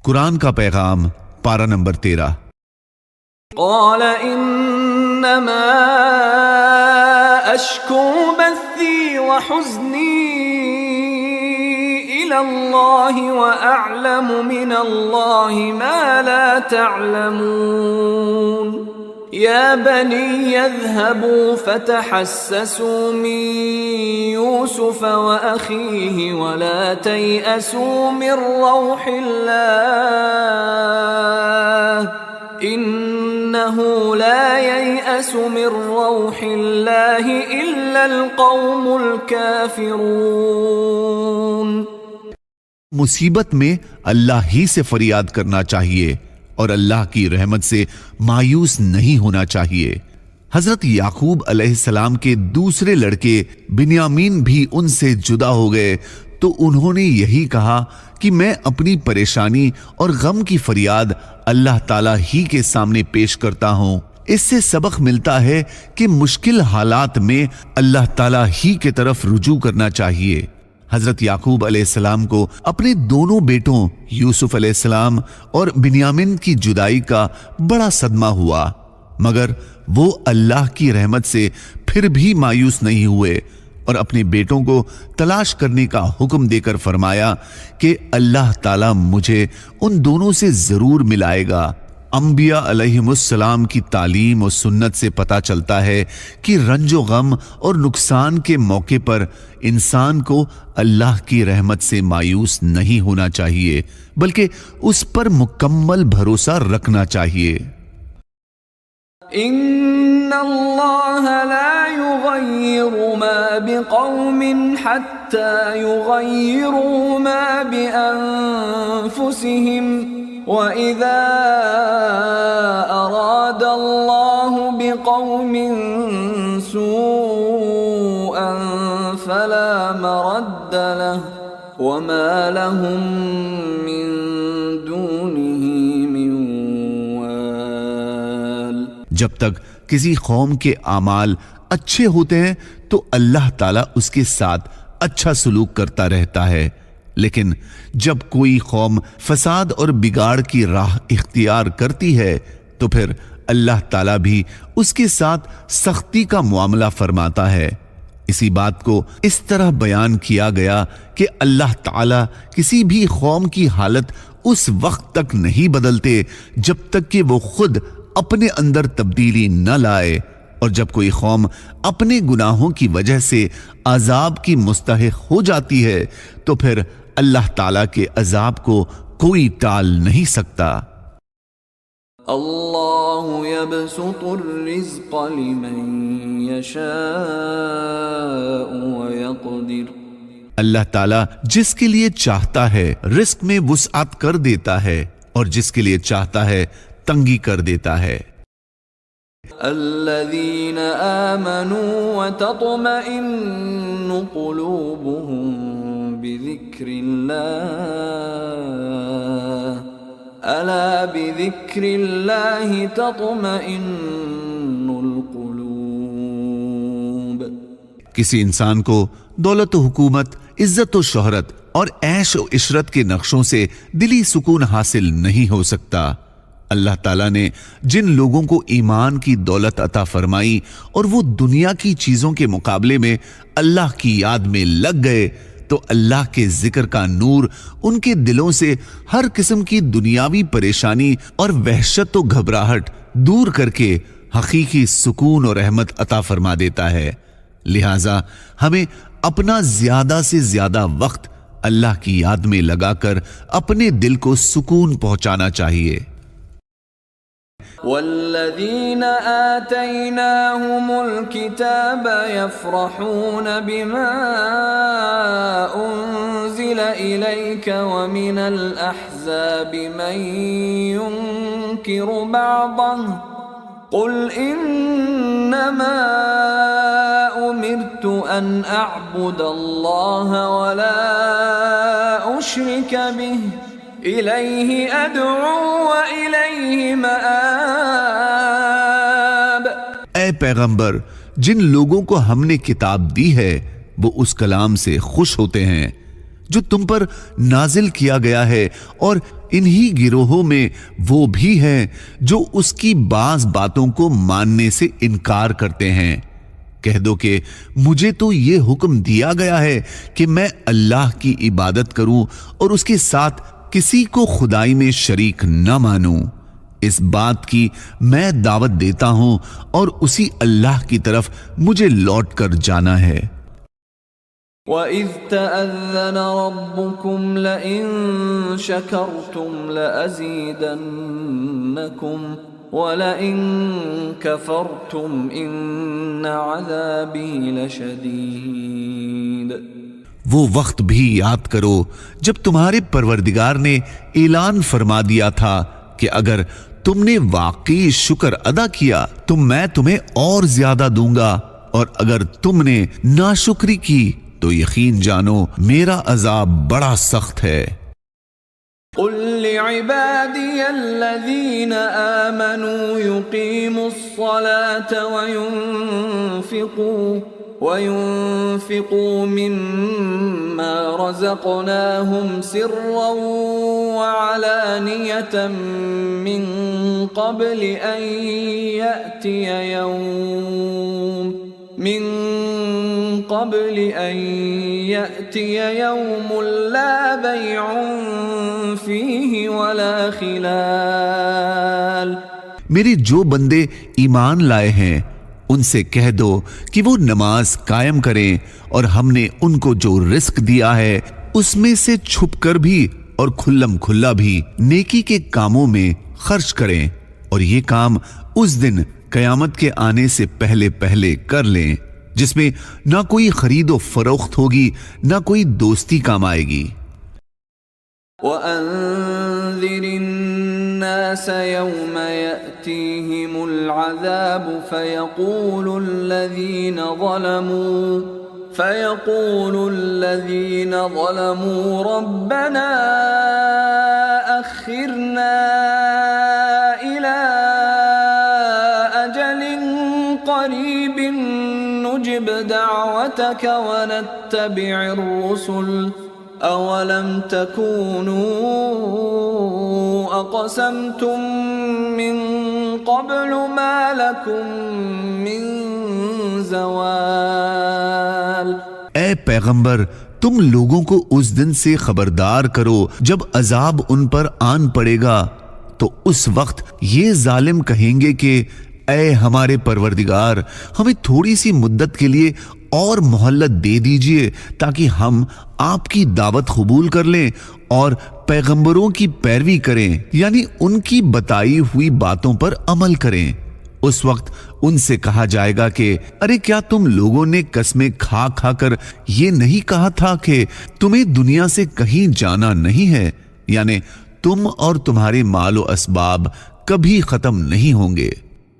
قرآن کا پیغام پارہ نمبر 13۔ قال انما اشکو بثی وحزنی الى اللہ واعلم من اللہ ما لا تعلمون یا بنی اذهبوا فتحسسوا من یوسف واخیہ ولا تیأسوا من روح اللہ انه لا ييأس من روح الله الا القوم الكافرون۔ مصیبت میں اللہ ہی سے فریاد کرنا چاہیے اور اللہ کی رحمت سے مایوس نہیں ہونا چاہیے۔ حضرت یعقوب علیہ السلام کے دوسرے لڑکے بنیامین بھی ان سے جدا ہو گئے تو انہوں نے یہی کہا کہ میں اپنی پریشانی اور غم کی فریاد اللہ تعالیٰ ہی کے سامنے پیش کرتا ہوں۔ اس سے سبق ملتا ہے کہ مشکل حالات میں اللہ تعالیٰ ہی کے طرف رجوع کرنا چاہیے۔ حضرت یعقوب علیہ السلام کو اپنے دونوں بیٹوں یوسف علیہ السلام اور بنیامین کی جدائی کا بڑا صدمہ ہوا، مگر وہ اللہ کی رحمت سے پھر بھی مایوس نہیں ہوئے اور اپنے بیٹوں کو تلاش کرنے کا حکم دے کر فرمایا کہ اللہ تعالیٰ مجھے ان دونوں سے ضرور ملائے گا۔ انبیاء علیہم السلام کی تعلیم و سنت سے پتہ چلتا ہے کہ رنج و غم اور نقصان کے موقع پر انسان کو اللہ کی رحمت سے مایوس نہیں ہونا چاہیے بلکہ اس پر مکمل بھروسہ رکھنا چاہیے۔ ان اللہ لا یغیر ما بقوم حتی یغیروا ما بانفسهم وَإِذَا أَرَادَ اللَّهُ بِقَوْمٍ سُوءًا فَلَا مَرَدَّ لَهُ وَمَا لَهُم مِّن دُونِهِ مِن وَالٍ۔ جب تک کسی قوم کے اعمال اچھے ہوتے ہیں تو اللہ تعالیٰ اس کے ساتھ اچھا سلوک کرتا رہتا ہے، لیکن جب کوئی قوم فساد اور بگاڑ کی راہ اختیار کرتی ہے تو پھر اللہ تعالیٰ بھی اس کے ساتھ سختی کا معاملہ فرماتا ہے۔ اسی بات کو اس طرح بیان کیا گیا کہ اللہ تعالیٰ کسی بھی قوم کی حالت اس وقت تک نہیں بدلتے جب تک کہ وہ خود اپنے اندر تبدیلی نہ لائے، اور جب کوئی قوم اپنے گناہوں کی وجہ سے عذاب کی مستحق ہو جاتی ہے تو پھر اللہ تعالیٰ کے عذاب کو کوئی ٹال نہیں سکتا۔ اللہ یبسط الرزق لمن یشاء ویقدر، اللہ تعالیٰ جس کے لیے چاہتا ہے رزق میں وسعت کر دیتا ہے اور جس کے لیے چاہتا ہے تنگی کر دیتا ہے۔ الذین آمنوا وتطمئن قلوبهم بذکر اللہ الا بذکر اللہ تطمئن القلوب۔ کسی انسان کو دولت و حکومت، عزت و شہرت اور عیش و عشرت کے نقشوں سے دلی سکون حاصل نہیں ہو سکتا۔ اللہ تعالیٰ نے جن لوگوں کو ایمان کی دولت عطا فرمائی اور وہ دنیا کی چیزوں کے مقابلے میں اللہ کی یاد میں لگ گئے تو اللہ کے ذکر کا نور ان کے دلوں سے ہر قسم کی دنیاوی پریشانی اور وحشت و گھبراہٹ دور کر کے حقیقی سکون اور رحمت عطا فرما دیتا ہے۔ لہٰذا ہمیں اپنا زیادہ سے زیادہ وقت اللہ کی یاد میں لگا کر اپنے دل کو سکون پہنچانا چاہیے۔ والذین آتیناہم الکتاب یفرحون بما انزل الیک ومن الاحزاب من ینکر بعضه قل انما امرت ان اعبد اللہ ولا اشرک به الیہ ادعو والیہ مآب۔ اے پیغمبر، جن لوگوں کو ہم نے کتاب دی ہے وہ اس کلام سے خوش ہوتے ہیں جو تم پر نازل کیا گیا ہے، اور انہی گروہوں میں وہ بھی ہیں جو اس کی بعض باتوں کو ماننے سے انکار کرتے ہیں۔ کہہ دو کہ مجھے تو یہ حکم دیا گیا ہے کہ میں اللہ کی عبادت کروں اور اس کے ساتھ کسی کو خدائی میں شریک نہ مانوں۔ اس بات کی میں دعوت دیتا ہوں اور اسی اللہ کی طرف مجھے لوٹ کر جانا ہے۔ وَإِذْ تَأَذَّنَ رَبُّكُمْ لَئِن شَكَرْتُمْ لَأَزِيدَنَّكُمْ وَلَئِن كَفَرْتُمْ إِنَّ عَذَابِي لَشَدِيدٌ۔ وہ وقت بھی یاد کرو جب تمہارے پروردگار نے اعلان فرما دیا تھا کہ اگر تم نے واقعی شکر ادا کیا تو میں تمہیں اور زیادہ دوں گا، اور اگر تم نے ناشکری کی تو یقین جانو میرا عذاب بڑا سخت ہے۔ قل لعبادي الذين آمنوا يقيموا الصلاة وينفقوا مما رزقناهم سرا وعلانية من قبل أن يأتي يوم لا بيع فيه ولا خلال۔ میرے جو بندے ایمان لائے ہیں ان سے کہہ دو کہ وہ نماز قائم کریں، اور ہم نے ان کو جو رزق دیا ہے اس میں سے چھپ کر بھی اور کھلم کھلا بھی نیکی کے کاموں میں خرچ کریں، اور یہ کام اس دن قیامت کے آنے سے پہلے پہلے کر لیں جس میں نہ کوئی خرید و فروخت ہوگی نہ کوئی دوستی کام آئے گی۔ وَأَنذِرِ النَّاسَ يَوْمَ يَأْتِيهِمُ الْعَذَابُ فَيَقُولُ الَّذِينَ ظَلَمُوا رَبَّنَا أَخِّرْنَا إِلَىٰ أَجَلٍ قَرِيبٍ نُجِبْ دَعْوَتَكَ وَنَتَّبِعِ الرُّسُلَ أَوَلَمْ تَكُونُوا أَقْسَمْتُم مِّن قَبْلُ مَا لَكُم مِّن زَوَالٍ۔ اے پیغمبر، تم لوگوں کو اس دن سے خبردار کرو جب عذاب ان پر آن پڑے گا تو اس وقت یہ ظالم کہیں گے کہ اے ہمارے پروردگار، ہمیں تھوڑی سی مدت کے لیے اور مہلت دے دیجئے تاکہ ہم آپ کی دعوت قبول کر لیں اور پیغمبروں کی پیروی کریں، یعنی ان کی بتائی ہوئی باتوں پر عمل کریں۔ اس وقت ان سے کہا جائے گا کہ ارے کیا تم لوگوں نے قسمیں کھا کھا کر یہ نہیں کہا تھا کہ تمہیں دنیا سے کہیں جانا نہیں ہے، یعنی تم اور تمہارے مال و اسباب کبھی ختم نہیں ہوں گے۔